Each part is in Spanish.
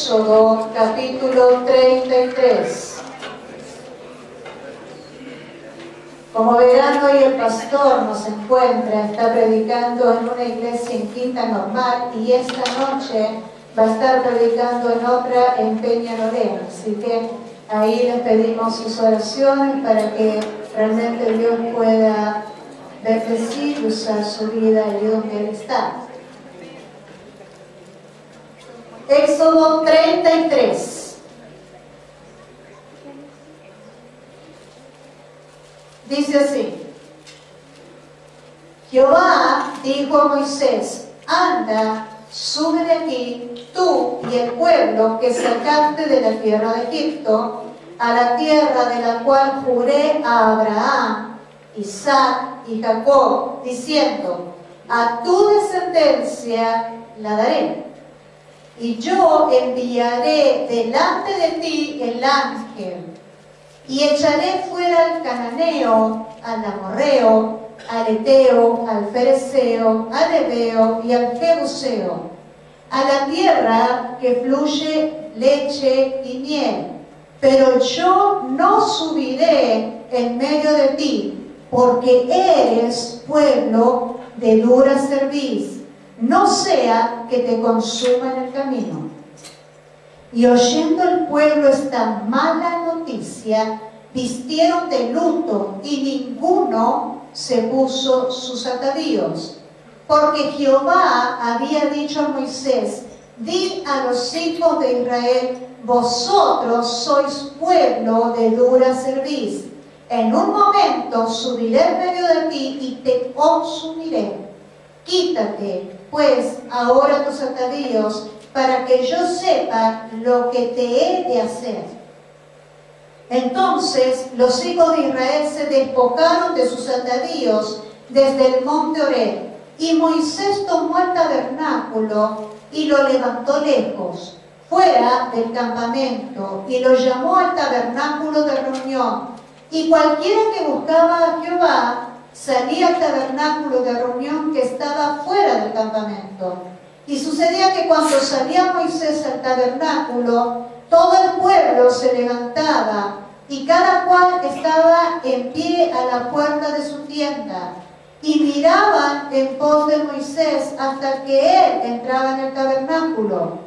Éxodo capítulo 33. Como verán, hoy el pastor nos encuentra, está predicando en una iglesia en Quinta Normal y esta noche va a estar predicando en otra en Peñalolén. Así que ahí les pedimos sus oraciones para que realmente Dios pueda bendecir y usar su vida allí donde Él está. Éxodo 33. Dice así: Jehová dijo a Moisés: anda, sube de aquí, tú y el pueblo que sacaste de la tierra de Egipto, a la tierra de la cual juré a Abraham, Isaac y Jacob, diciendo: a tu descendencia la daré. Y yo enviaré delante de ti el ángel, y echaré fuera al cananeo, al amorreo, al eteo, al fereceo, al heveo y al jebuseo, a la tierra que fluye leche y miel. Pero yo no subiré en medio de ti, porque eres pueblo de dura cerviz, no sea que te consuma en el camino. Y oyendo el pueblo esta mala noticia, vistieron de luto y ninguno se puso sus atavíos. Porque Jehová había dicho a Moisés: di a los hijos de Israel: vosotros sois pueblo de dura cerviz. En un momento subiré en medio de ti y te consumiré. Quítate, pues, ahora tus atavíos, para que yo sepa lo que te he de hacer. Entonces los hijos de Israel se despojaron de sus atavíos desde el monte Horeb, y Moisés tomó el tabernáculo y lo levantó lejos, fuera del campamento, y lo llamó al tabernáculo de reunión. Y cualquiera que buscaba a Jehová salía al tabernáculo de reunión que estaba fuera del campamento. Y sucedía que cuando salía Moisés al tabernáculo, todo el pueblo se levantaba, y cada cual estaba en pie a la puerta de su tienda, y miraban en pos de Moisés hasta que él entraba en el tabernáculo.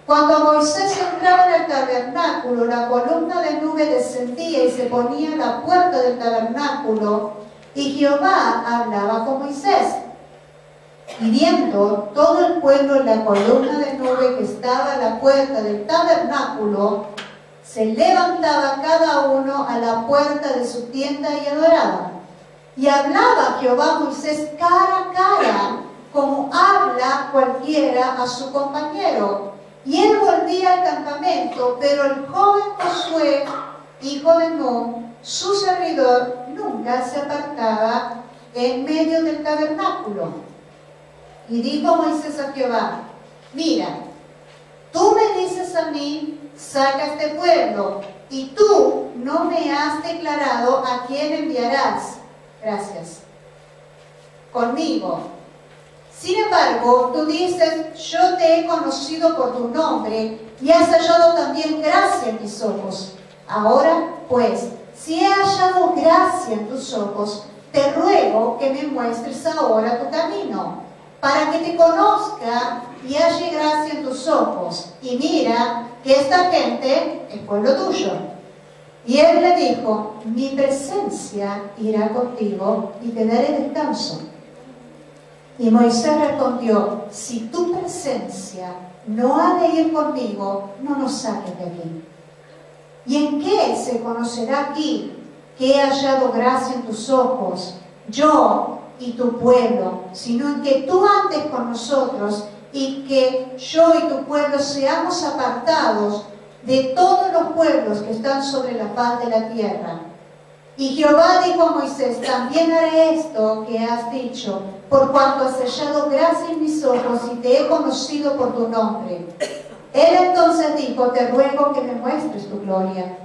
Cuando Moisés entraba en el tabernáculo, la columna de nube descendía y se ponía en la puerta del tabernáculo, y Jehová hablaba con Moisés. Y viendo todo el pueblo la columna de nube que estaba a la puerta del tabernáculo, se levantaba cada uno a la puerta de su tienda y adoraba. Y hablaba Jehová a Moisés cara a cara, como habla cualquiera a su compañero. Y él volvía al campamento, pero el joven Josué, hijo de Nun, su servidor, nunca se apartaba en medio del tabernáculo. Y dijo Moisés a Jehová: mira, tú me dices a mí: saca este pueblo, y tú no me has declarado a quién enviarás. Gracias. Conmigo. Sin embargo, tú dices: yo te he conocido por tu nombre, y has hallado también gracia en mis ojos. Ahora, pues, si he hallado gracia en tus ojos, te ruego que me muestres ahora tu camino, para que te conozca y halle gracia en tus ojos. Y mira que esta gente es pueblo tuyo. Y él le dijo: mi presencia irá contigo y te daré descanso. Y Moisés respondió: si tu presencia no ha de ir conmigo, no nos saques de aquí. ¿Y en qué se conocerá aquí que he hallado gracia en tus ojos, yo y tu pueblo, sino en que tú andes con nosotros y que yo y tu pueblo seamos apartados de todos los pueblos que están sobre la faz de la tierra? Y Jehová dijo a Moisés: también haré esto que has dicho, por cuanto has hallado gracia en mis ojos y te he conocido por tu nombre. Él entonces dijo: te ruego que me muestres tu gloria.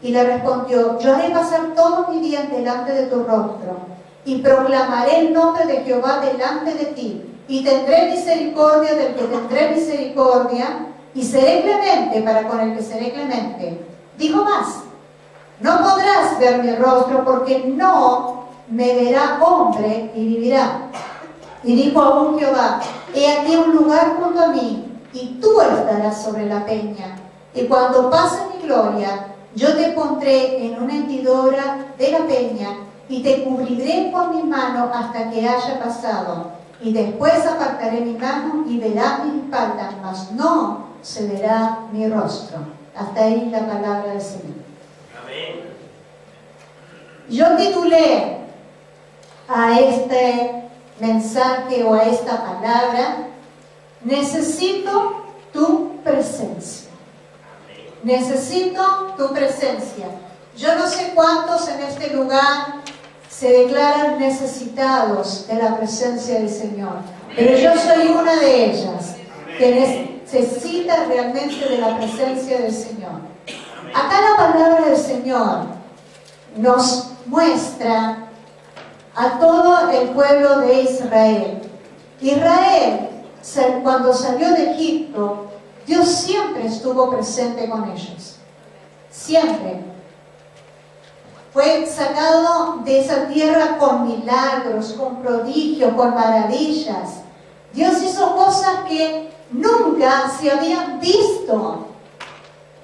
Y le respondió: yo haré pasar todos mis días delante de tu rostro, y proclamaré el nombre de Jehová delante de ti, y tendré misericordia del que tendré misericordia, y seré clemente para con el que seré clemente. Dijo más: no podrás ver mi rostro, porque no me verá hombre y vivirá. Y dijo aún Jehová: he aquí un lugar junto a mí, y tú estarás sobre la peña. Y cuando pase mi gloria, yo te pondré en una hendidura de la peña, y te cubriré con mi mano hasta que haya pasado. Y después apartaré mi mano y verás mi espalda, mas no se verá mi rostro. Hasta ahí la palabra del Señor. Amén. Yo titulé a este mensaje o a esta palabra: necesito tu presencia. Necesito tu presencia. Yo no sé cuántos en este lugar se declaran necesitados de la presencia del Señor, pero yo soy una de ellas que necesita realmente de la presencia del Señor. Acá la palabra del Señor nos muestra a todo el pueblo de Israel. Israel, cuando salió de Egipto, Dios siempre estuvo presente con ellos. Siempre. Fue sacado de esa tierra con milagros, con prodigios, con maravillas. Dios hizo cosas que nunca se habían visto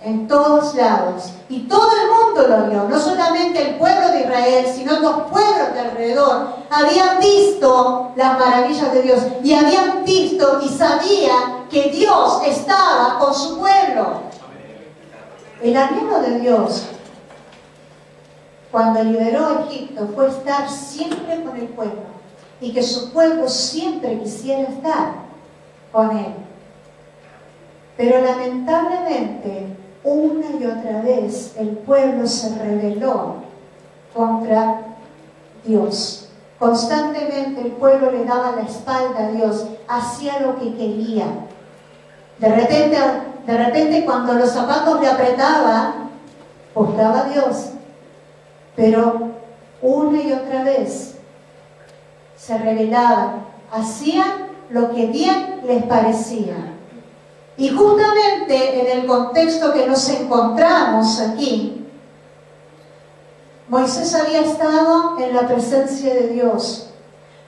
en todos lados. Y todo el mundo lo vio, no solamente el pueblo de Israel, sino los pueblos de alrededor. Habían visto las maravillas de Dios y habían visto y sabían que Dios estaba con su pueblo. El anhelo de Dios cuando liberó a Egipto fue estar siempre con el pueblo y que su pueblo siempre quisiera estar con él. Pero lamentablemente, una y otra vez el pueblo se rebeló contra Dios. Constantemente el pueblo le daba la espalda a Dios, hacía lo que quería. De repente cuando los zapatos le apretaban, buscaba a Dios. Pero una y otra vez se rebelaban, hacían lo que bien les parecía. Y justamente en el contexto que nos encontramos aquí, Moisés había estado en la presencia de Dios.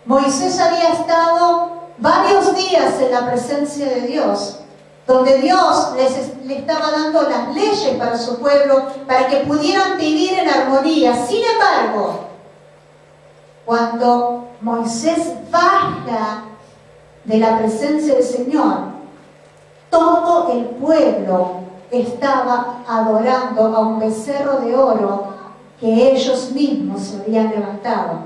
Moisés había estado varios días en la presencia de Dios, donde Dios le estaba dando las leyes para su pueblo, para que pudieran vivir en armonía. Sin embargo, cuando Moisés baja de la presencia del Señor, todo el pueblo estaba adorando a un becerro de oro que ellos mismos se habían levantado.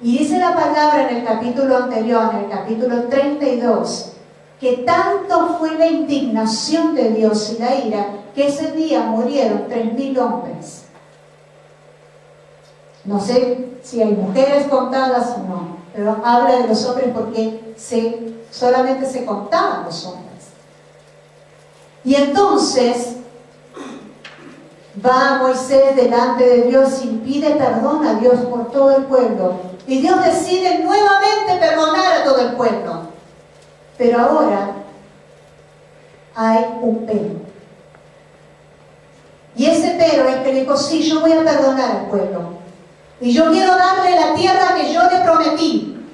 Y dice la palabra en el capítulo anterior, en el capítulo 32, que tanto fue la indignación de Dios y la ira, que ese día murieron 3.000 hombres. No sé si hay mujeres contadas o no, pero habla de los hombres porque solamente se contaban los hombres. Y entonces va Moisés delante de Dios y pide perdón a Dios por todo el pueblo. Y Dios decide nuevamente perdonar a todo el pueblo. Pero ahora hay un pero. Y ese pero es que le dijo: sí, yo voy a perdonar al pueblo. Y yo quiero darle la tierra que yo le prometí.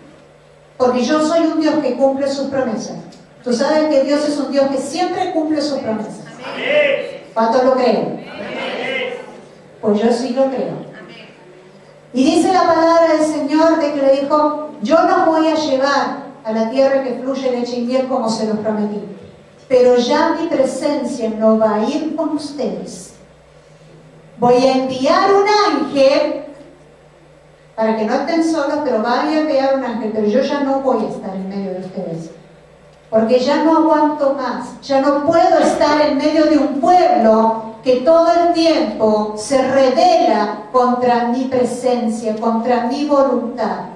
Porque yo soy un Dios que cumple sus promesas. Tú sabes que Dios es un Dios que siempre cumple sus promesas. ¿Cuántos lo creen? Pues yo sí lo creo. Y dice la palabra del Señor de que le dijo: yo los voy a llevar a la tierra que fluye leche y miel como se los prometí, pero ya mi presencia no va a ir con ustedes. Voy a enviar un ángel para que no estén solos, pero voy a enviar un ángel, pero yo ya no voy a estar en medio de ustedes, porque ya no aguanto más, ya no puedo estar en medio de un pueblo que todo el tiempo se rebela contra mi presencia, contra mi voluntad.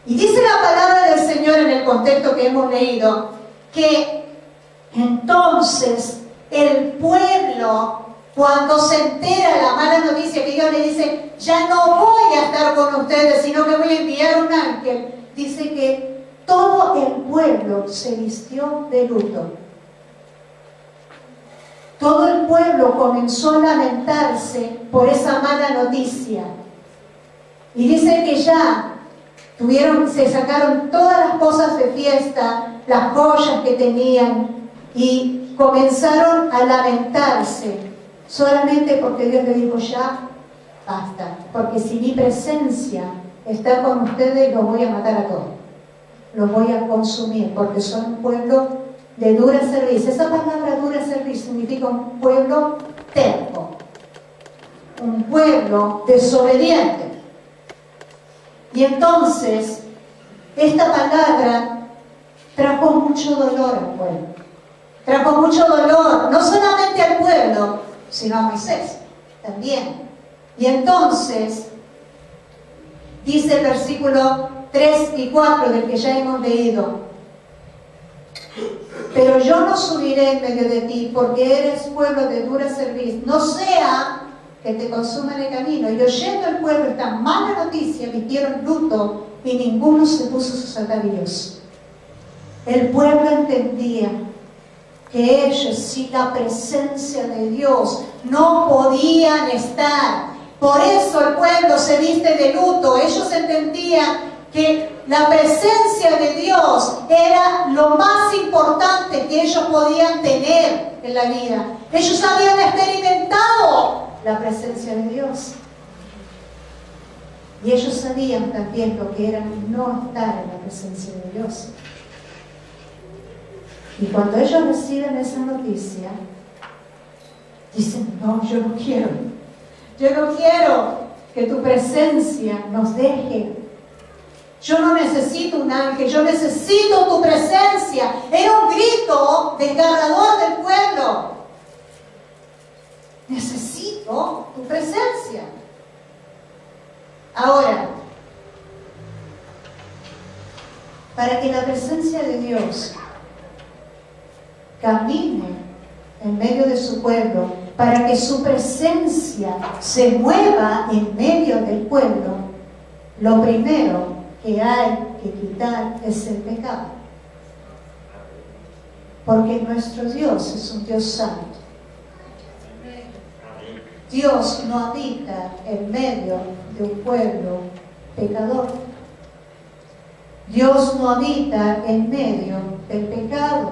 Y dice la palabra del Señor en el contexto que hemos leído, que entonces el pueblo, cuando se entera la mala noticia que Dios le dice: ya no voy a estar con ustedes, sino que voy a enviar un ángel, dice que todo el pueblo se vistió de luto. pueblo comenzó a lamentarse por esa mala noticia. Y dice que ya se sacaron todas las cosas de fiesta, las joyas que tenían, y comenzaron a lamentarse, solamente porque Dios le dijo: ya basta, porque si mi presencia está con ustedes, los voy a matar a todos, los voy a consumir, porque son un pueblo de dura cerviz. Esa palabra dura cerviz significa un pueblo terco, un pueblo desobediente. Y entonces esta palabra trajo mucho dolor al pueblo, trajo mucho dolor no solamente al pueblo, sino a Moisés también. Y entonces dice el versículo 3 y 4 del que ya hemos leído: pero yo no subiré en medio de ti, porque eres pueblo de dura cerviz, no sea que te consuma en el camino. Y oyendo el pueblo esta mala noticia, vistieron luto y ninguno se puso sus atavíos. El pueblo entendía que ellos, sin la presencia de Dios, no podían estar. Por eso el pueblo se viste de luto. Ellos entendían que la presencia de Dios era lo más importante que ellos podían tener en la vida. Ellos habían experimentado la presencia de Dios. Y ellos sabían también lo que era no estar en la presencia de Dios. Y cuando ellos reciben esa noticia, dicen: no, yo no quiero. Yo no quiero que tu presencia nos deje. Yo no necesito un ángel, yo necesito tu presencia. Era un grito desgarrador del pueblo. Necesito tu presencia. Ahora, para que la presencia de Dios camine en medio de su pueblo, para que su presencia se mueva en medio del pueblo, lo primero que hay que quitar es el pecado. Porque nuestro Dios es un Dios santo. Dios no habita en medio de un pueblo pecador. Dios no habita en medio del pecado.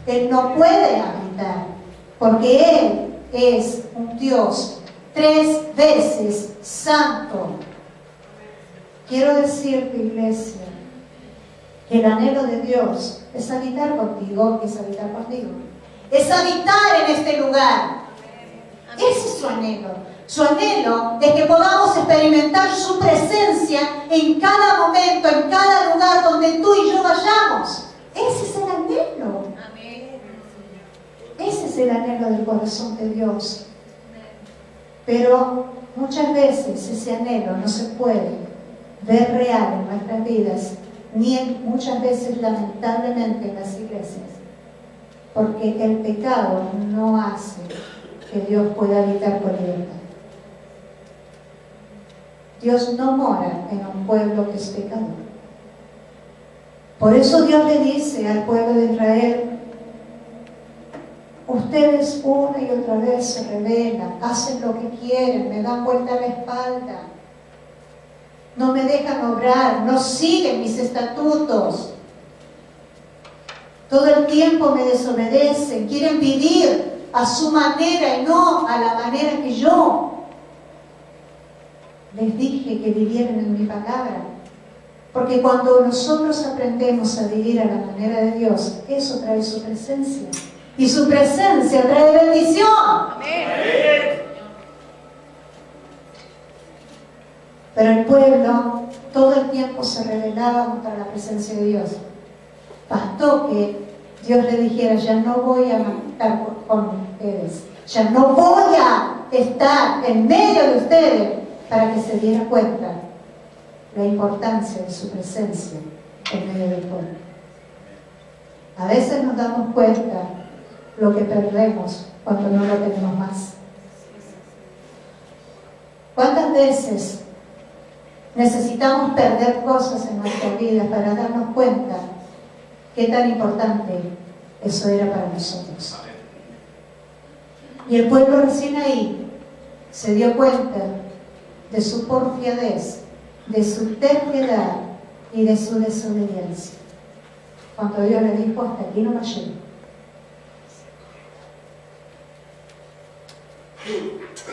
Él no puede habitar, porque Él es un Dios 3 veces santo. Quiero decirte, iglesia, que el anhelo de Dios es habitar contigo, es habitar contigo. Es habitar en este lugar. Ese es su anhelo. Su anhelo es que podamos experimentar su presencia en cada momento, en cada lugar donde tú y yo vayamos. Ese es el anhelo. Ese es el anhelo del corazón de Dios. Pero muchas veces ese anhelo no se puede ver real en nuestras vidas, ni muchas veces lamentablemente en las iglesias, porque el pecado no hace que Dios pueda habitar con libertad. Dios no mora en un pueblo que es pecador. Por eso Dios le dice al pueblo de Israel: ustedes una y otra vez se rebelan, hacen lo que quieren, me dan vuelta a la espalda, no me dejan obrar, no siguen mis estatutos, todo el tiempo me desobedecen, quieren vivir a su manera y no a la manera que yo les dije que vivieran en mi palabra. Porque cuando nosotros aprendemos a vivir a la manera de Dios, eso trae su presencia. Y su presencia trae bendición. Amén. Pero el pueblo todo el tiempo se rebelaba contra la presencia de Dios. Bastó que Dios le dijera: ya no voy a estar con ustedes, ya no voy a estar en medio de ustedes, para que se diera cuenta la importancia de su presencia en medio del pueblo. A veces nos damos cuenta lo que perdemos cuando no lo tenemos más. ¿Cuántas veces necesitamos perder cosas en nuestra vida para darnos cuenta qué tan importante eso era para nosotros? Y el pueblo recién ahí se dio cuenta de su porfiadez, de su terquedad y de su desobediencia. Cuando Dios le dijo, hasta aquí no me llego.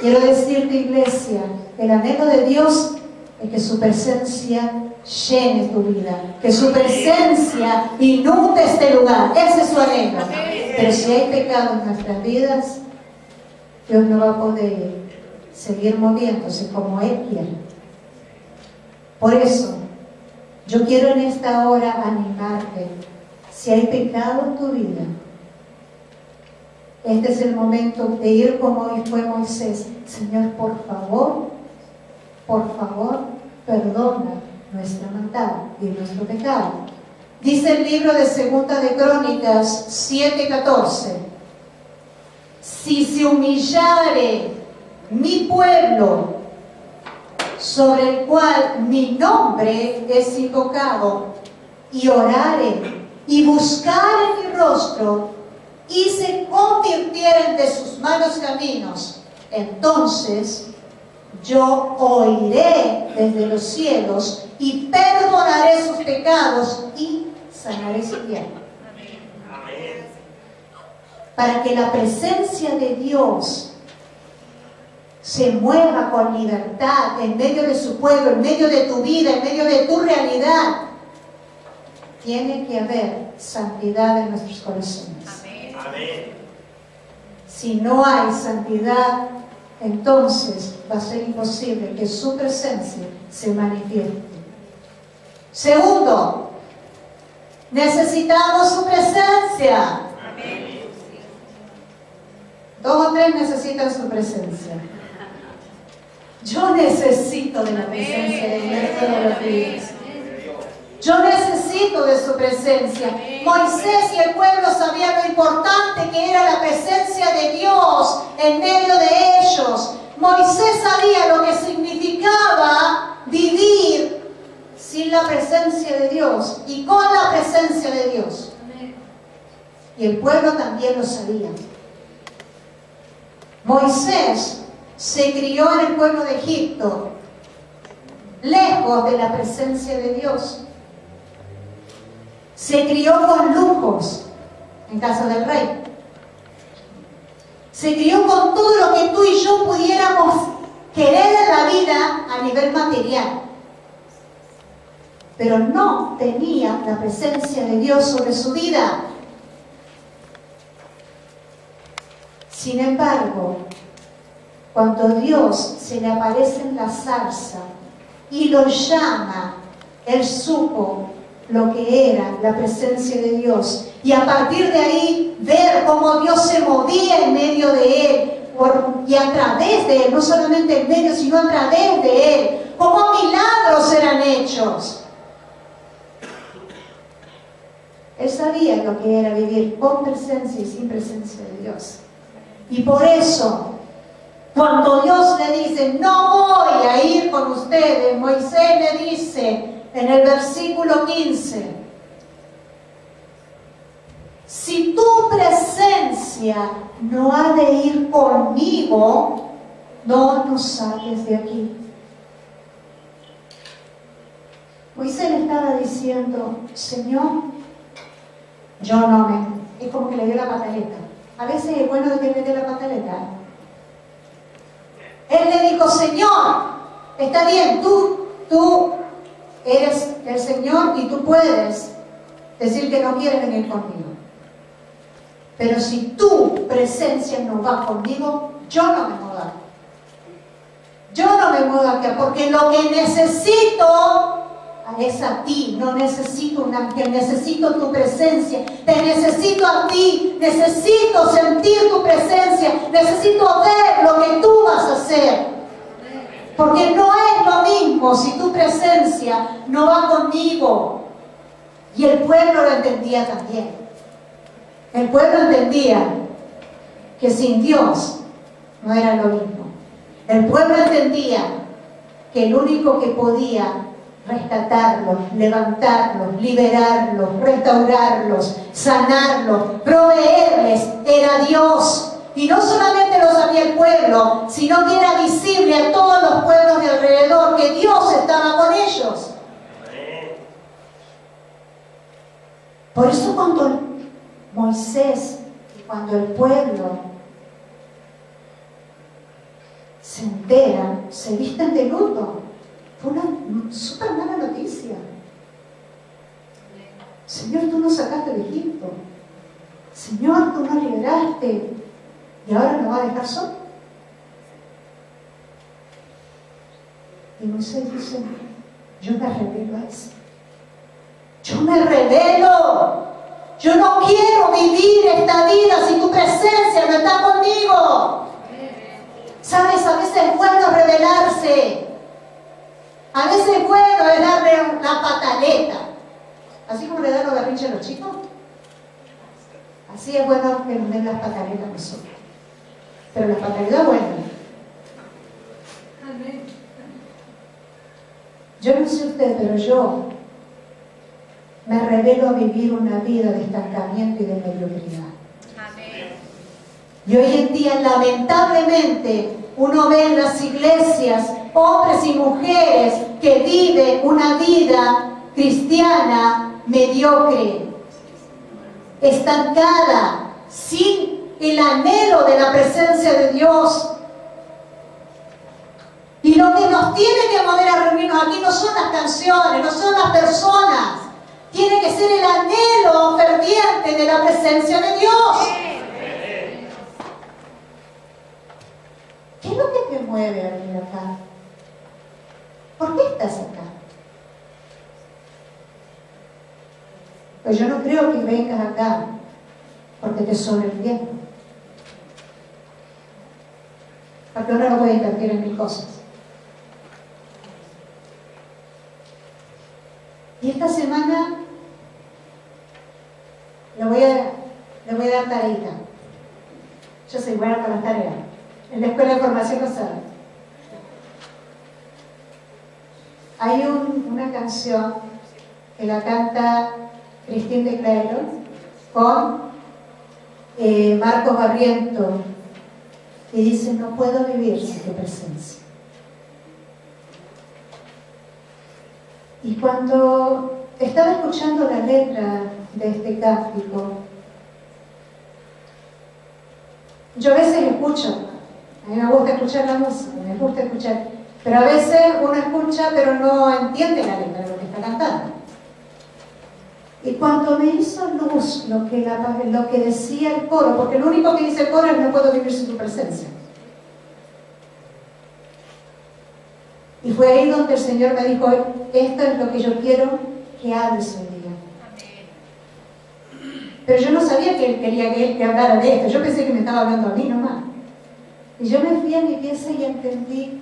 Quiero decirte, iglesia, el anhelo de Dios es que su presencia llene tu vida, que su presencia inunde este lugar. Ese es su anhelo. Pero si hay pecado en nuestras vidas, Dios no va a poder seguir moviéndose como Él quiere. Por eso, yo quiero en esta hora animarte. Si hay pecado en tu vida, este es el momento de ir como hoy fue Moisés. Señor, por favor, perdona nuestra maldad y nuestro pecado. Dice el libro de Segunda de Crónicas 7:14. Si se humillare mi pueblo, sobre el cual mi nombre es invocado, y orare y buscare mi rostro, y se convirtieren de sus malos caminos, entonces yo oiré desde los cielos y perdonaré sus pecados y sanaré su tierra. Para que la presencia de Dios se mueva con libertad en medio de su pueblo, en medio de tu vida, en medio de tu realidad, tiene que haber santidad en nuestros corazones. Amén. Si no hay santidad, entonces va a ser imposible que su presencia se manifieste. Segundo, necesitamos su presencia. Amén. 2 o 3 necesitan su presencia. Yo necesito de la presencia de Dios todos los días. Yo necesito de su presencia. Moisés y el pueblo sabían lo importante que era la presencia de Dios en medio de ellos. Moisés sabía lo que significaba vivir sin la presencia de Dios y con la presencia de Dios. Y el pueblo también lo sabía. Moisés se crió en el pueblo de Egipto, lejos de la presencia de Dios. Se crió con lujos en casa del rey. Se crió con todo lo que tú y yo pudiéramos querer en la vida a nivel material. Pero no tenía la presencia de Dios sobre su vida. Sin embargo, cuando Dios se le aparece en la zarza y lo llama, él supo lo que era la presencia de Dios. Y a partir de ahí, ver cómo Dios se movía en medio de él y a través de él, no solamente en medio, sino a través de él, cómo milagros eran hechos. Él sabía lo que era vivir con presencia y sin presencia de Dios. Y por eso, cuando Dios le dice, no voy a ir con ustedes, Moisés le dice en el versículo 15, si tu presencia no ha de ir conmigo, no nos saques de aquí. Moisés le estaba diciendo, Señor, yo no me... Es como que le dio la pataleta. A veces es bueno de que le dé la pataleta. Él le dijo, Señor, está bien, tú eres el Señor y tú puedes decir que no quieres venir conmigo. Pero si tu presencia no va conmigo, yo no me muevo acá. Yo no me muevo acá, porque lo que necesito es a ti. No necesito un ángel, necesito tu presencia. Te necesito a ti, necesito sentir tu presencia, necesito ver lo que tú vas a hacer. Porque no es lo mismo si tu presencia no va conmigo. Y el pueblo lo entendía también. El pueblo entendía que sin Dios no era lo mismo. El pueblo entendía que el único que podía rescatarlos, levantarlos, liberarlos, restaurarlos, sanarlos, proveerles era Dios. Y no solamente los ni el pueblo, sino que era visible a todos los pueblos de alrededor, que Dios estaba con ellos. Por eso cuando Moisés y cuando el pueblo se enteran, se visten de luto. Fue una súper mala noticia. Señor, tú nos sacaste de Egipto. Señor, tú nos liberaste. ¿Y ahora nos va a dejar solo? Y Moisés dice, yo me revelo a eso. Yo me revelo. Yo no quiero vivir esta vida si tu presencia no está conmigo. ¿Sabes? A veces es bueno rebelarse. A veces es bueno darle la pataleta. Así como le dan los berrinches a los chicos. Así es bueno que nos den las pataletas a nosotros. Pero la pataleta es buena. Yo no sé usted, pero yo me revelo a vivir una vida de estancamiento y de mediocridad. Y hoy en día, lamentablemente, uno ve en las iglesias hombres y mujeres que viven una vida cristiana mediocre, estancada, sin el anhelo de la presencia de Dios. Y lo que nos tiene que mover a reunirnos aquí no son las canciones, no son las personas. Tiene que ser el anhelo ferviente de la presencia de Dios. ¿Qué es lo que te mueve a venir acá? ¿Por qué estás acá? Pues yo no creo que vengas acá porque te sobre el tiempo. Porque uno no puede invertir en mil cosas. Y esta semana le voy a dar tareita. Yo soy buena con las tareas. En la escuela de formación no saben. Hay una canción que la canta Christine de Clairol con Marcos Barriento y dice: no puedo vivir sin tu presencia. Y cuando estaba escuchando la letra de este cántico, yo a veces escucho, a mí me gusta escuchar la música, me gusta escuchar, pero a veces uno escucha pero no entiende la letra de lo que está cantando. Y cuando me hizo luz lo que decía el coro, porque lo único que dice el coro es: no puedo vivir sin tu presencia. Y fue ahí donde el Señor me dijo: esto es lo que yo quiero que hables hoy día. Pero yo no sabía que Él quería que hablara de esto. Yo pensé que me estaba hablando a mí nomás. Y yo me fui a mi pieza y entendí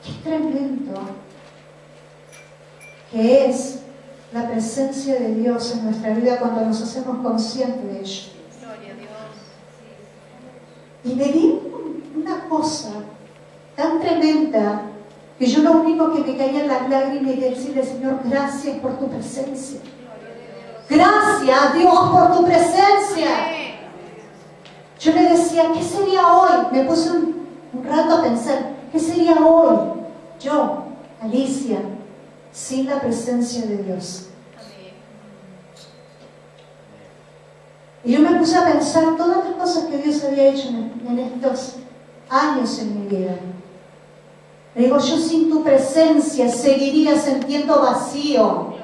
qué tremendo que es la presencia de Dios en nuestra vida cuando nos hacemos conscientes de ello. Gloria a Dios. Y me di una cosa tan tremenda que yo lo único que me caía en las lágrimas y decirle: Señor, gracias por tu presencia. Gracias, Dios, por tu presencia. Yo le decía: ¿qué sería hoy? Me puse un rato a pensar: ¿qué sería hoy yo, Alicia, sin la presencia de Dios? Y yo me puse a pensar todas las cosas que Dios había hecho en estos años en mi vida. Le digo: yo sin tu presencia seguiría sintiendo vacío.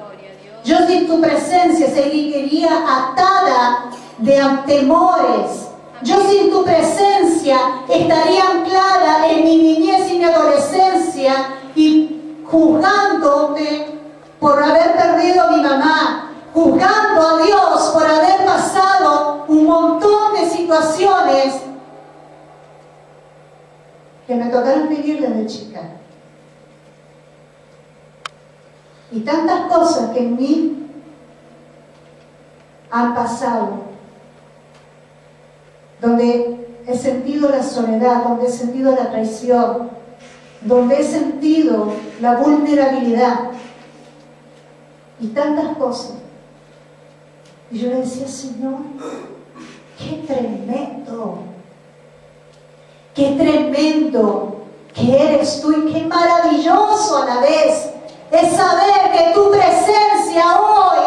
Yo sin tu presencia seguiría atada de temores. Yo sin tu presencia estaría anclada en mi niñez y mi adolescencia y juzgándome por haber perdido a mi mamá, juzgando a Dios por haber pasado un montón de situaciones que me tocaron vivir desde chica. Y tantas cosas que en mí han pasado, donde he sentido la soledad, donde he sentido la traición, donde he sentido la vulnerabilidad y tantas cosas. Y yo le decía: Señor, qué tremendo Qué tremendo que eres tú y qué maravilloso a la vez es saber que tu presencia hoy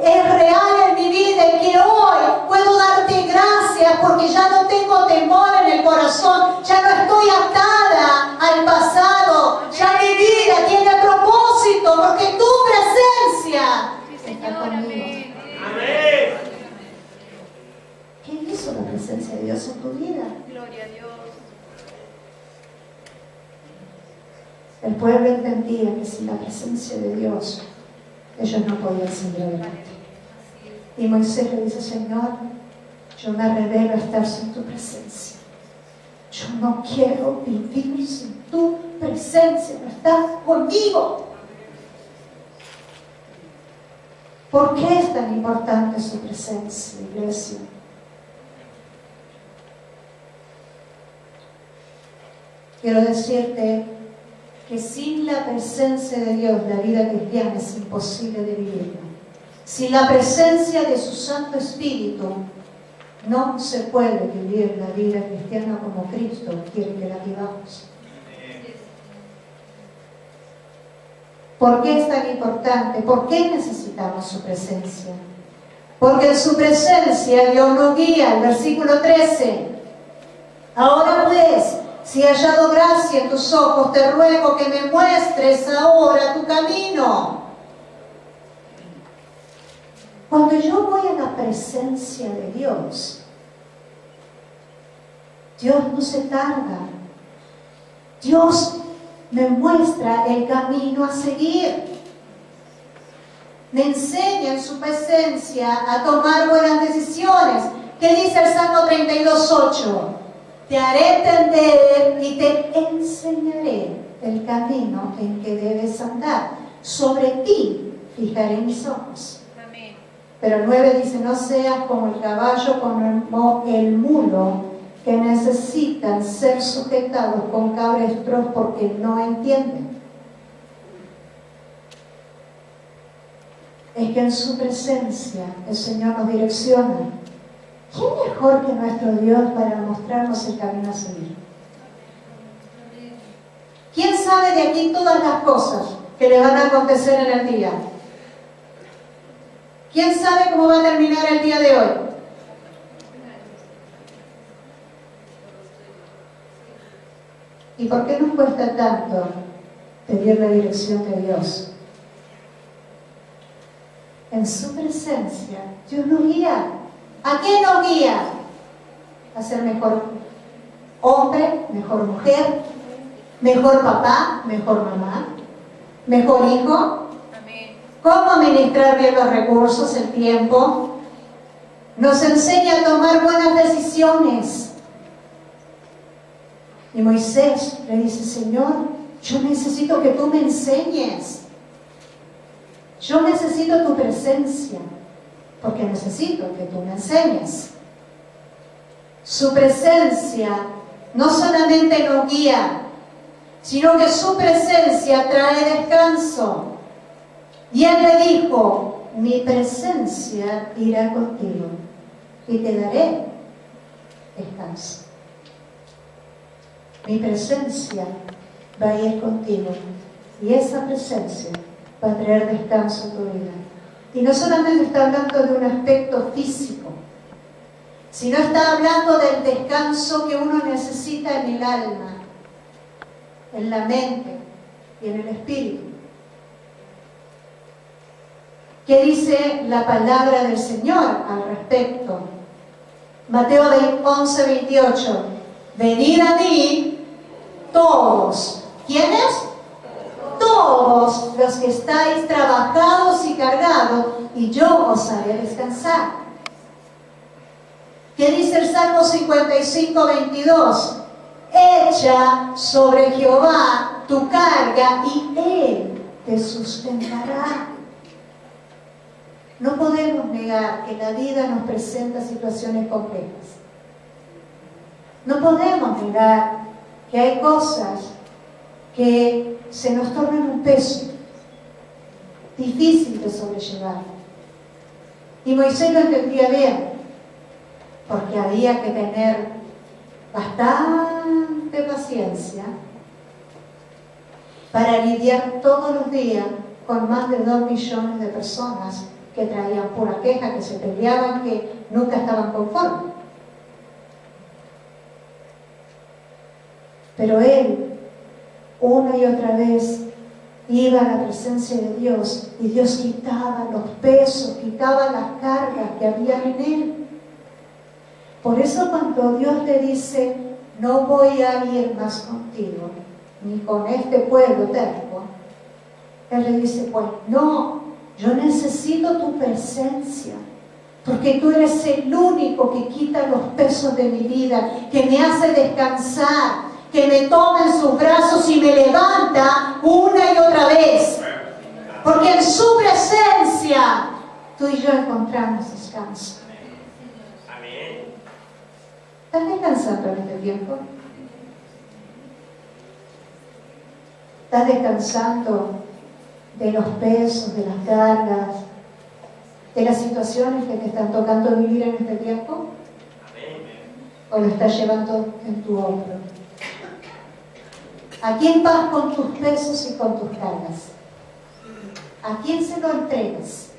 es real en mi vida y que hoy puedo darte gracias porque ya no tengo temor en el corazón, ya no estoy atada al pasado, ya mi vida tiene propósito porque tu presencia está conmigo. Amén. ¿Qué hizo la presencia de Dios en tu vida? Gloria a Dios. El pueblo entendía que sin la presencia de Dios ellos no podían seguir adelante. Y Moisés le dice: Señor, yo me revelo a estar sin tu presencia. Yo no quiero vivir sin tu presencia, no estás conmigo. ¿Por qué es tan importante su presencia, iglesia? Quiero decirte que sin la presencia de Dios la vida cristiana es imposible de vivirla. Sin la presencia de su Santo Espíritu no se puede vivir la vida cristiana como Cristo quiere que la vivamos. ¿Por qué es tan importante? ¿Por qué necesitamos su presencia? Porque en su presencia Dios nos guía. El versículo 13. Ahora pues, si he hallado gracia en tus ojos, te ruego que me muestres ahora tu camino. Cuando yo voy a la presencia de Dios, Dios no se tarda. Dios me muestra el camino a seguir. Me enseña en su presencia a tomar buenas decisiones. ¿Qué dice el Salmo 32:8? Te haré entender y te enseñaré el camino en que debes andar. Sobre ti fijaré mis ojos. Amén. Pero el 9 dice: no seas como el caballo, como el mulo, que necesitan ser sujetados con cabestros porque no entienden. Es que en su presencia el Señor nos direcciona. ¿Quién mejor que nuestro Dios para mostrarnos el camino a seguir? ¿Quién sabe de aquí todas las cosas que le van a acontecer en el día? ¿Quién sabe cómo va a terminar el día de hoy? ¿Y por qué nos cuesta tanto pedir la dirección de Dios? En su presencia Dios nos guía. ¿A qué nos guía? A ser mejor hombre, mejor mujer, mejor papá, mejor mamá, mejor hijo. Amén. Cómo administrar bien los recursos, el tiempo. Nos enseña a tomar buenas decisiones. Y Moisés le dice: Señor, yo necesito que tú me enseñes. Yo necesito tu presencia, porque necesito que tú me enseñes. Su presencia no solamente nos guía, sino que su presencia trae descanso. Y él le dijo: mi presencia irá contigo y te daré descanso. Mi presencia va a ir contigo y esa presencia va a traer descanso a tu vida. Y no solamente está hablando de un aspecto físico, sino está hablando del descanso que uno necesita en el alma, en la mente y en el espíritu. ¿Qué dice la palabra del Señor al respecto? Mateo 11:28. Venid a mí todos. ¿Quiénes? Todos los que estáis trabajados y cargados, y yo os haré descansar. ¿Qué dice el Salmo 55:22? Echa sobre Jehová tu carga y Él te sustentará. No podemos negar que la vida nos presenta situaciones complejas. No podemos negar que hay cosas que se nos tornan un peso difícil de sobrellevar. Y Moisés lo entendía bien, porque había que tener bastante suficiente paciencia para lidiar todos los días con más de 2 millones de personas que traían pura queja, que se peleaban, que nunca estaban conformes. Pero él, una y otra vez, iba a la presencia de Dios y Dios quitaba los pesos, quitaba las cargas que había en él. Por eso cuando Dios le dice, no voy a ir más contigo, ni con este pueblo terco, Él le dice, pues no, yo necesito tu presencia, porque tú eres el único que quita los pesos de mi vida, que me hace descansar, que me toma en sus brazos y me levanta una y otra vez. Porque en su presencia tú y yo encontramos descanso. Amén. ¿Estás descansando en este tiempo? ¿Estás descansando de los pesos, de las cargas, de las situaciones que te están tocando vivir en este tiempo? ¿O lo estás llevando en tu hombro? ¿A quién vas con tus pesos y con tus cargas? ¿A quién se lo entregas?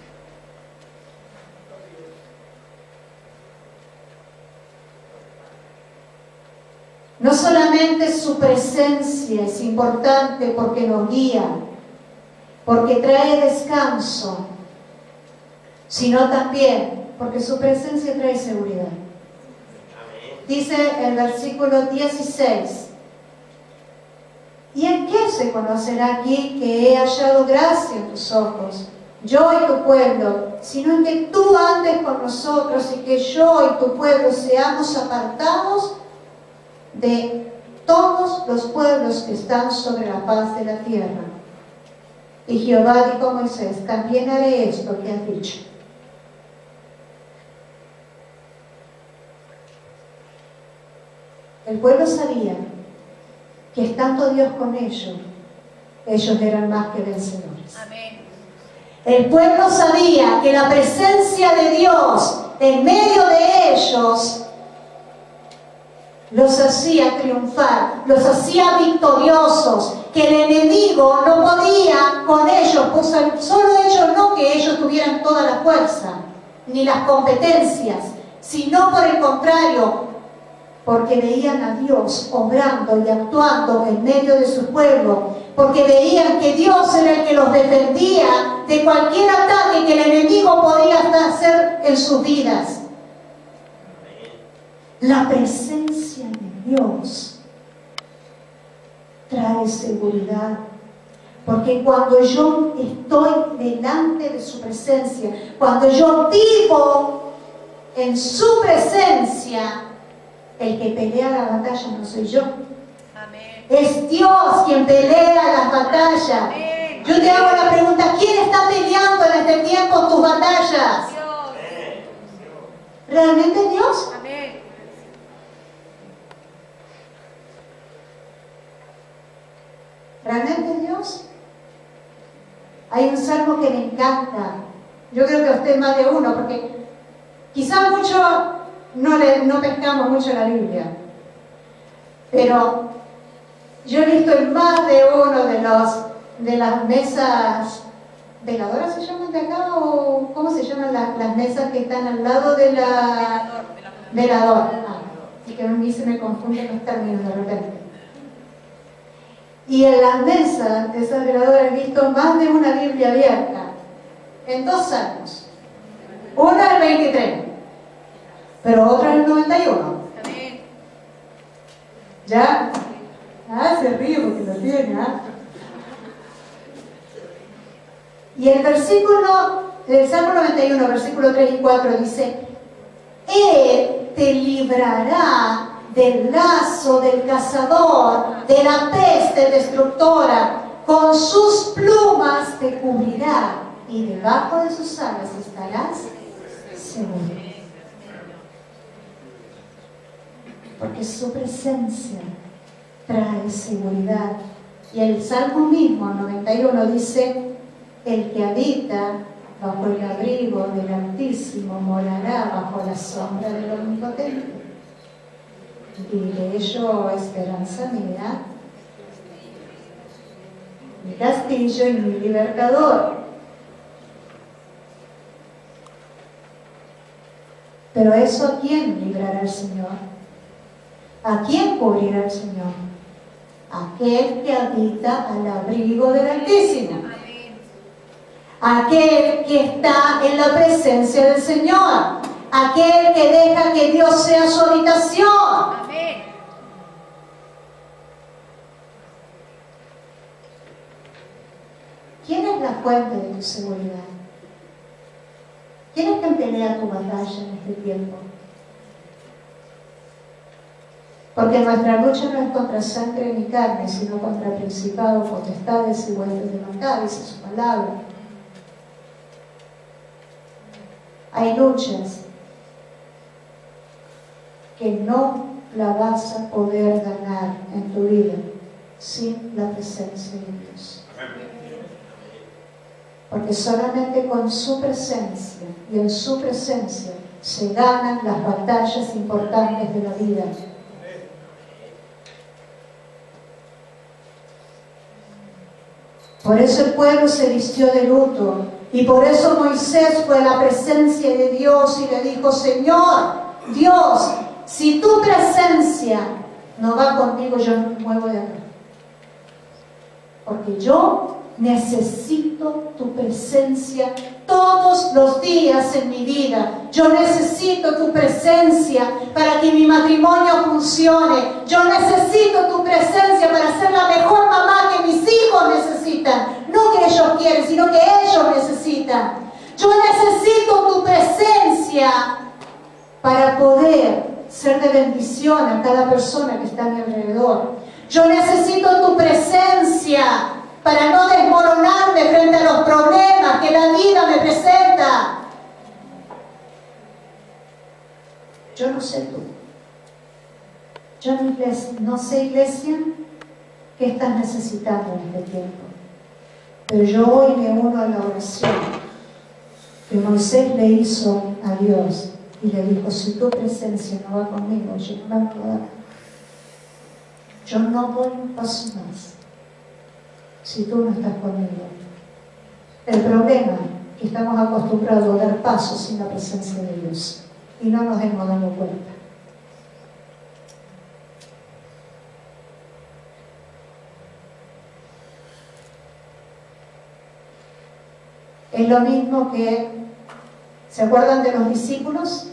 No solamente su presencia es importante porque nos guía, porque trae descanso, sino también porque su presencia trae seguridad. Dice el versículo 16, ¿y en qué se conocerá aquí que he hallado gracia en tus ojos, yo y tu pueblo, sino en que tú andes con nosotros y que yo y tu pueblo seamos apartados de todos los pueblos que están sobre la faz de la tierra? Y Jehová dijo a Moisés, también haré esto que has dicho. El pueblo sabía que estando Dios con ellos, ellos eran más que vencedores. Amén. El pueblo sabía que la presencia de Dios en medio de ellos los hacía triunfar, los hacía victoriosos, que el enemigo no podía con ellos, pues solo ellos no que ellos tuvieran toda la fuerza, ni las competencias, sino por el contrario, porque veían a Dios obrando y actuando en medio de su pueblo, porque veían que Dios era el que los defendía de cualquier ataque que el enemigo podía hacer en sus vidas. La presencia de Dios trae seguridad, porque cuando yo estoy delante de su presencia, cuando yo vivo en su presencia, el que pelea la batalla no soy yo. Amén. Es Dios quien pelea las batallas. Amén. Yo te hago la pregunta, ¿quién está peleando en este tiempo tus batallas? Dios. ¿Realmente es Dios? Amén. ¿Realmente es Dios? Hay un salmo que me encanta. Yo creo que a usted más de uno, porque quizás muchos no pescamos mucho la Biblia, pero yo he visto en más de uno de las mesas veladoras, ¿se llaman de acá? ¿O cómo se llaman las mesas que están al lado de la velador? Y que a mí se me confunden los términos de repente. Y en las mesas de esas veladoras he visto más de una Biblia abierta en 2 años. Una el 23, pero otra el 91. Amén. ¿Ya? Se ríe porque lo tiene, Y el Salmo 91, versículo 3 y 4 dice, Él te librará del lazo del cazador, de la peste destructora, con sus plumas te cubrirá y debajo de sus alas estarás seguro. Porque su presencia trae seguridad. Y el Salmo mismo, 91, dice, el que habita bajo el abrigo del Altísimo morará bajo la sombra del Omnipotente. Y de ello, esperanza mía, mi castillo y mi libertador. Pero eso, ¿a quién librará el Señor? ¿A quién cubrirá el Señor? Aquel que habita al abrigo del Altísimo. Aquel que está en la presencia del Señor. Aquel que deja que Dios sea su habitación. Amén. ¿Quién es la fuente de tu seguridad? ¿Quién es quien pelea tu batalla en este tiempo? Porque nuestra lucha no es contra sangre ni carne, sino contra principados, potestades y huestes de maldad, dice su palabra. Hay luchas que no la vas a poder ganar en tu vida sin la presencia de Dios. Porque solamente con su presencia y en su presencia se ganan las batallas importantes de la vida. Por eso el pueblo se vistió de luto y por eso Moisés fue a la presencia de Dios y le dijo: Señor, Dios, si tu presencia no va conmigo, yo no me muevo de acá. Porque yo necesito tu presencia todos los días en mi vida. Yo necesito tu presencia para que mi matrimonio funcione. Yo necesito tu presencia para ser la mejor mamá que mis hijos necesitan. No que ellos quieren, sino que ellos necesitan. Yo necesito tu presencia para poder ser de bendición a cada persona que está a mi alrededor. Yo necesito tu presencia para no desmoronarme frente a los problemas que la vida me presenta. Yo no sé tú. Yo no sé, iglesia, qué estás necesitando en este tiempo. Pero yo hoy me uno a la oración que Moisés le hizo a Dios y le dijo: si tu presencia no va conmigo, yo no me puedo dar. Yo no doy un paso más si tú no estás conmigo. El problema es que estamos acostumbrados a dar pasos sin la presencia de Dios y no nos hemos dado cuenta. Es lo mismo que, ¿se acuerdan de los discípulos?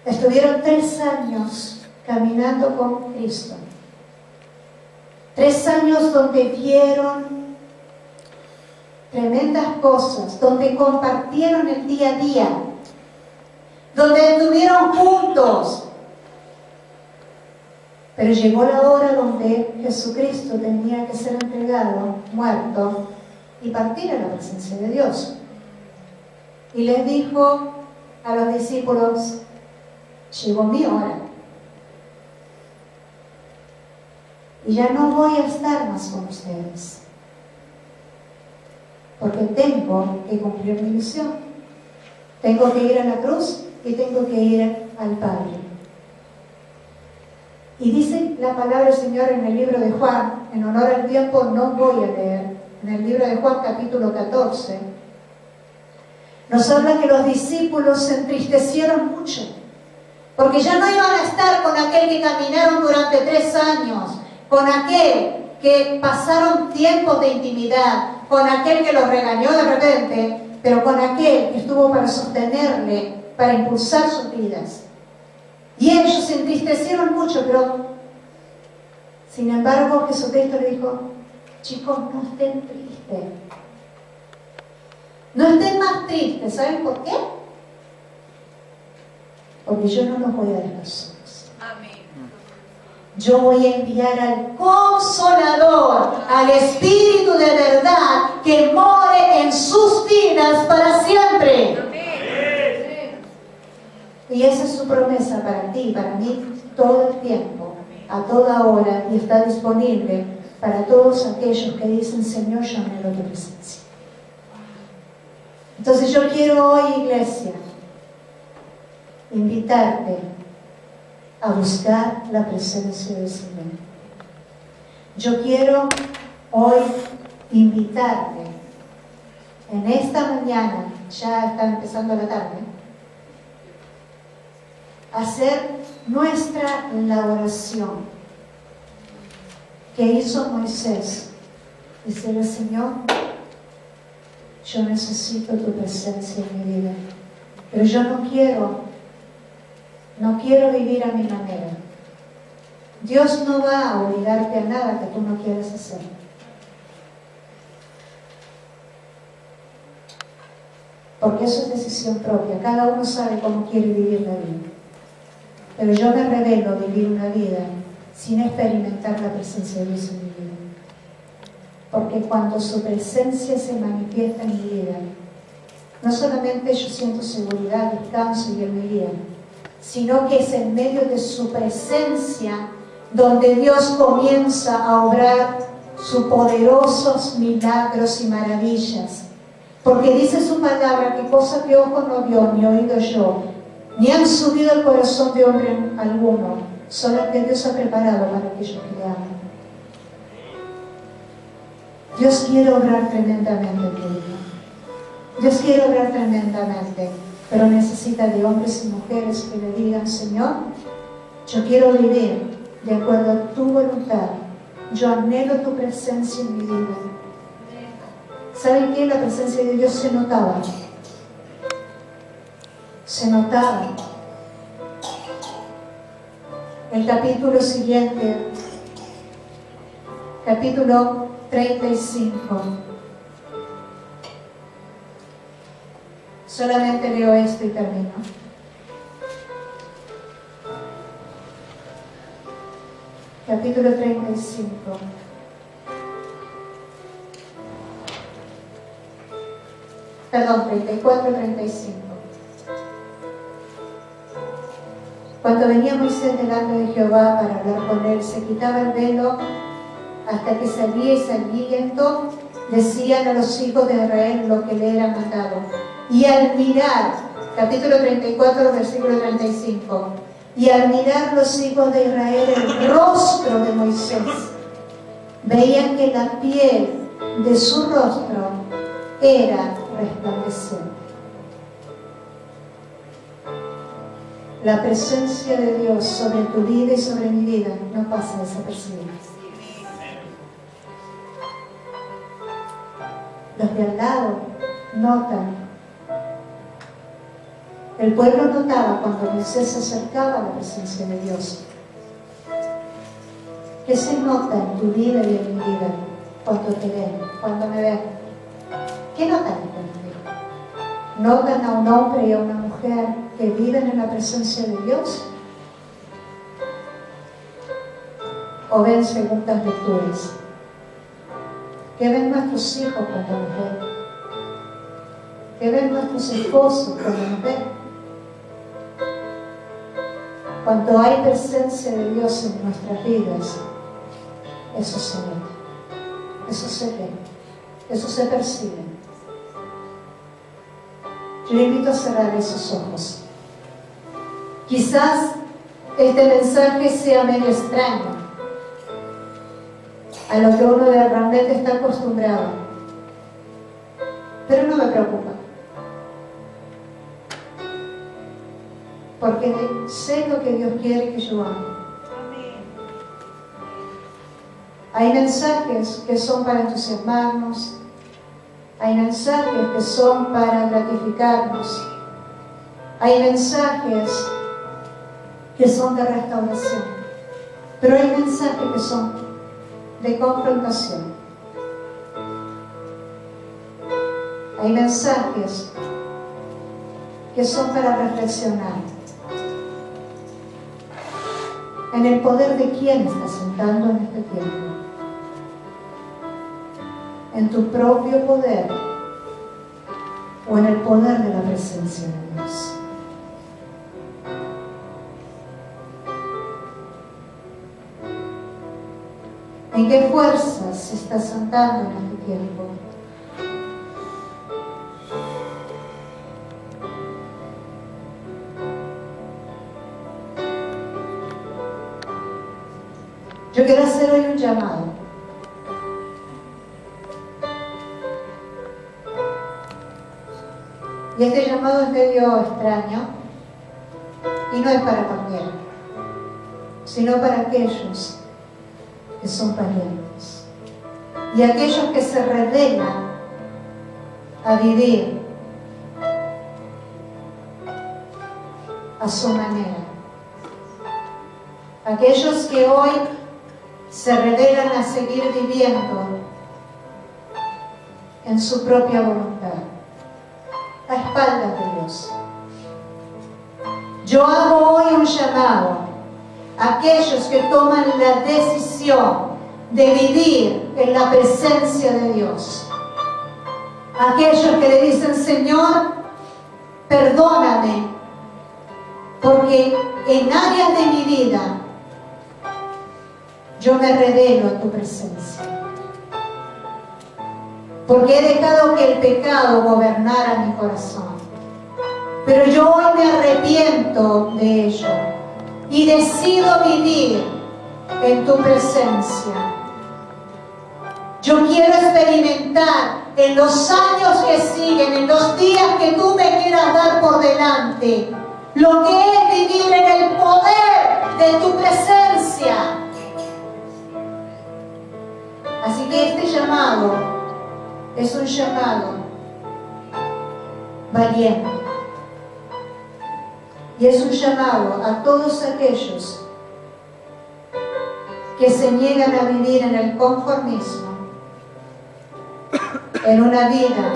Estuvieron 3 años caminando con Cristo. 3 años donde vieron tremendas cosas, donde compartieron el día a día, donde estuvieron juntos. Pero llegó la hora donde Jesucristo tenía que ser entregado, muerto, y partir a la presencia de Dios. Y les dijo a los discípulos: llegó mi hora. Y ya no voy a estar más con ustedes. Porque tengo que cumplir mi misión. Tengo que ir a la cruz y tengo que ir al Padre. Y dice la palabra del Señor en el libro de Juan, en honor al tiempo no voy a leer, en el libro de Juan capítulo 14, nos habla que los discípulos se entristecieron mucho, porque ya no iban a estar con aquel que caminaron durante 3 años, con aquel que pasaron tiempos de intimidad, con aquel que los regañó de repente, pero con aquel que estuvo para sostenerle, para impulsar sus vidas. Y ellos se entristecieron mucho, pero sin embargo Jesucristo le dijo: chicos, no estén tristes. No estén más tristes. ¿Saben por qué? Porque yo no los voy a dejar solos. Amén. Yo voy a enviar al Consolador, al Espíritu de verdad, que more en sus vidas para siempre. Amén. Y esa es su promesa para ti y para mí todo el tiempo, a toda hora, y está disponible para todos aquellos que dicen: Señor, yo anhelo tu presencia. Entonces yo quiero hoy, iglesia, invitarte a buscar la presencia del Señor. Yo quiero hoy invitarte en esta mañana, ya está empezando la tarde, a hacer nuestra la oración que hizo Moisés. Decirle: Señor, yo necesito tu presencia en mi vida, pero yo no quiero vivir a mi manera. Dios no va a obligarte a nada que tú no quieras hacer. Porque eso es decisión propia. Cada uno sabe cómo quiere vivir la vida. Pero yo me revelo a vivir una vida sin experimentar la presencia de Dios en mi vida. Porque cuando su presencia se manifiesta en mi vida, no solamente yo siento seguridad, descanso y Él me guía, sino que es en medio de su presencia donde Dios comienza a obrar sus poderosos milagros y maravillas. Porque dice su palabra que cosa que ojo no vio, ni oído yo, ni han subido al corazón de hombre alguno, solo que Dios ha preparado para aquellos que le aman. Dios quiere obrar tremendamente en tu vida. Dios quiere obrar tremendamente, pero necesita de hombres y mujeres que le digan: Señor, yo quiero vivir de acuerdo a tu voluntad. Yo anhelo tu presencia en mi vida. ¿Saben qué? La presencia de Dios se notaba. Se notaba. El capítulo siguiente, capítulo 35. Solamente leo esto y termino. Capítulo 35. Perdón, 34, 35. Cuando venía Moisés delante de Jehová para hablar con él, se quitaba el velo hasta que salía y saliendo decían a los hijos de Israel lo que le era mandado. Y al mirar, capítulo 34, versículo 35, y al mirar los hijos de Israel el rostro de Moisés, veían que la piel de su rostro era resplandeciente. La presencia de Dios sobre tu vida y sobre mi vida no pasa desapercibida. Los de al lado notan. El pueblo notaba cuando Moisés se acercaba a la presencia de Dios. ¿Qué se nota en tu vida y en mi vida cuando te ven, cuando me ven? ¿Qué notan en tu vida? ¿Notan a un hombre y a una mujer que viven en la presencia de Dios? ¿O ven segundas lecturas? ¿Qué ven nuestros hijos cuando nos ven? ¿Qué ven nuestros esposos cuando nos ven? Cuando hay presencia de Dios en nuestras vidas, eso se ve, eso se ve, eso se percibe. Yo le invito a cerrar esos ojos. Quizás este mensaje sea medio extraño a lo que uno realmente está acostumbrado, pero no me preocupa, porque sé lo que Dios quiere que yo haga. Hay mensajes que son para entusiasmarnos, hay mensajes que son para gratificarnos, hay mensajes que son de restauración, pero hay mensajes que son de confrontación. Hay mensajes que son para reflexionar en el poder de quién estás sentando en este tiempo, en tu propio poder o en el poder de la presencia de Dios. ¿En qué fuerzas se está sentando en este tiempo? Yo quiero hacer hoy un llamado. Y este llamado es medio extraño y no es para cualquiera, sino para aquellos que son parientes y aquellos que se rebelan a vivir a su manera. Aquellos que hoy se rebelan a seguir viviendo en su propia voluntad, a espaldas de Dios. Yo hago hoy un llamado a aquellos que toman la decisión de vivir en la presencia de Dios. Aquellos que le dicen: Señor, perdóname, porque en áreas de mi vida yo me revelo a tu presencia. Porque he dejado que el pecado gobernara mi corazón. Pero yo hoy me arrepiento de ello y decido vivir en tu presencia. Yo quiero experimentar en los años que siguen, en los días que tú me quieras dar por delante, lo que es vivir en el poder de tu presencia. Así que este llamado es un llamado valiente. Y es un llamado a todos aquellos que se niegan a vivir en el conformismo, en una vida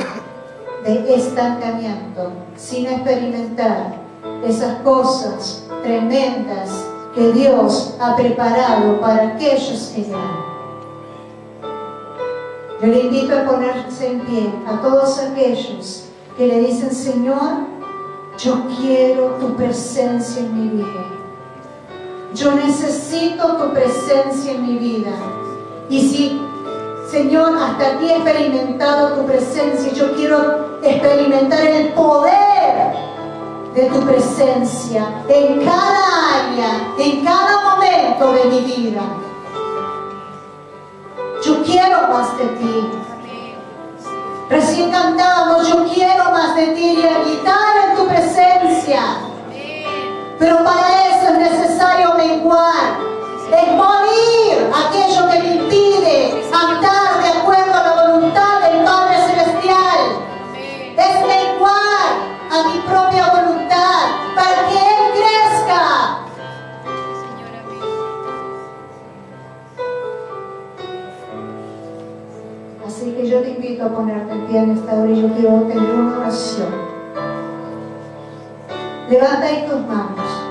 de estancamiento, sin experimentar esas cosas tremendas que Dios ha preparado para aquellos que le aman. Yo le invito a ponerse en pie a todos aquellos que le dicen: Señor, yo quiero tu presencia en mi vida. Yo necesito tu presencia en mi vida. Y si, Señor, hasta aquí he experimentado tu presencia, yo quiero experimentar el poder de tu presencia en cada área, en cada momento de mi vida. Yo quiero más de ti. Recién cantábamos: yo quiero más de ti, y habitar en tu presencia. Pero para eso es necesario menguar, es morir aquello que me impide andar de acuerdo a la voluntad del Padre Celestial. Es menguar a mi propia voluntad para que Él crezca. Así que yo te invito a ponerte en pie en esta hora y yo quiero tener una oración. Levanta ahí tus manos.